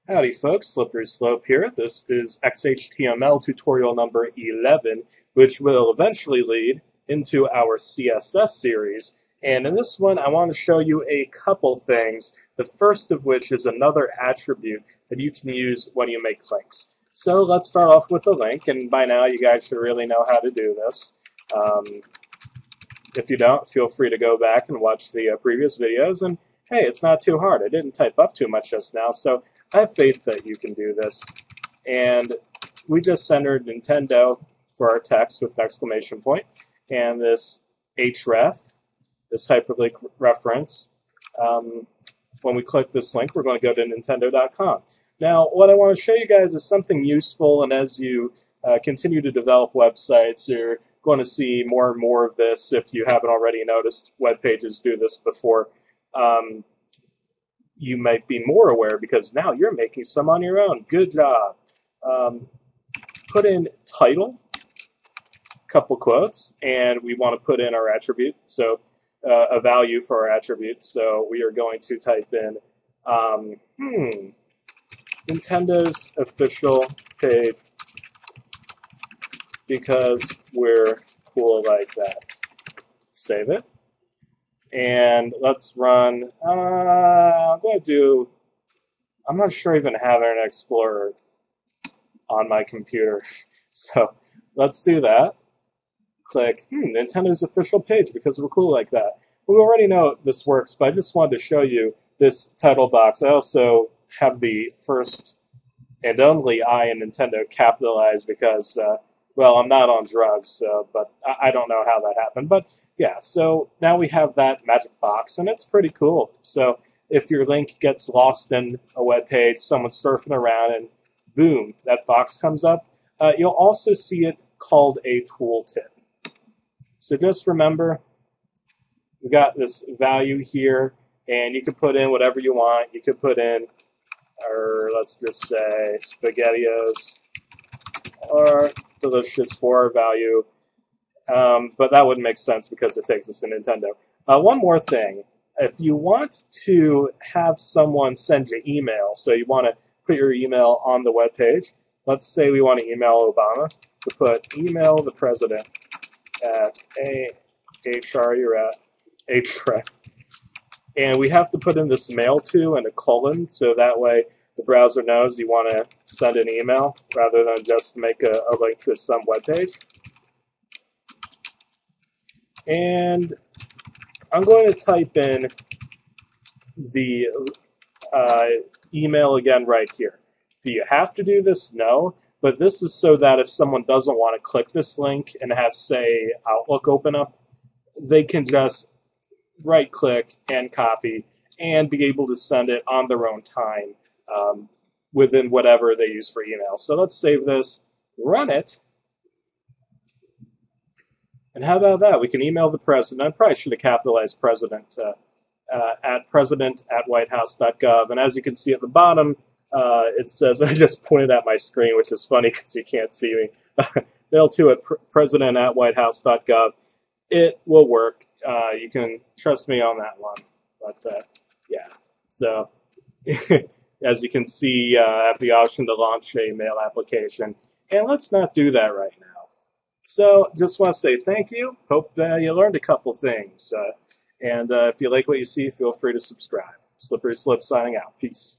Howdy folks, Slippery Slope here. This is XHTML tutorial number 11, which will eventually lead into our CSS series. And in this one, I want to show you a couple things, the first of which is another attribute that you can use when you make links. So let's start off with a link, and by now you guys should really know how to do this. If you don't, feel free to go back and watch the previous videos, and hey, it's not too hard. I didn't type up too much just now, so I have faith that you can do this. And we just centered Nintendo for our text with an exclamation point, and this href, this hyperlink reference. When we click this link, we're going to go to Nintendo.com. Now, what I want to show you guys is something useful, and as you continue to develop websites, you're going to see more and more of this. If you haven't already noticed, web pages do this before. You might be more aware because now you're making some on your own. Good job. Put in title, couple quotes, and we want to put in our attribute, so a value for our attribute. So we are going to type in Nintendo's official page because we're cool like that. Save it. And let's run, I'm not sure I even have Internet Explorer on my computer. So let's do that. Click, Nintendo's official page because we're cool like that. We already know this works, but I just wanted to show you this title box. I also have the first and only I in Nintendo capitalized because, well, I'm not on drugs, but I don't know how that happened. But yeah, so now we have that magic box, and it's pretty cool. So if your link gets lost in a web page, someone's surfing around, and boom, that box comes up. You'll also see it called a tooltip. So just remember, we got this value here, and you can put in whatever you want. You could put in, or let's just say, SpaghettiOs, or delicious for value. But that wouldn't make sense because it takes us to Nintendo. One more thing. If you want to have someone send you email, so you want to put your email on the web page, let's say we want to email Obama, to put email the president at href. And we have to put in this mail to and a colon, so that way the browser knows you want to send an email rather than just make a link to some web page. And I'm going to type in the email again right here. Do you have to do this? No. But this is so that if someone doesn't want to click this link and have, say, Outlook open up, they can just right-click and copy and be able to send it on their own time within whatever they use for email. So let's save this, run it. And how about that? We can email the president. I probably should have capitalized president at president@whitehouse.gov. And as you can see at the bottom, it says, I just pointed at my screen, which is funny because you can't see me. Mail to at president@whitehouse.gov. It will work. You can trust me on that one. But yeah, so as you can see, I have the option to launch a mail application. And let's not do that right now. So just want to say thank you. Hope you learned a couple things. And if you like what you see, feel free to subscribe. Slippery Slip signing out. Peace.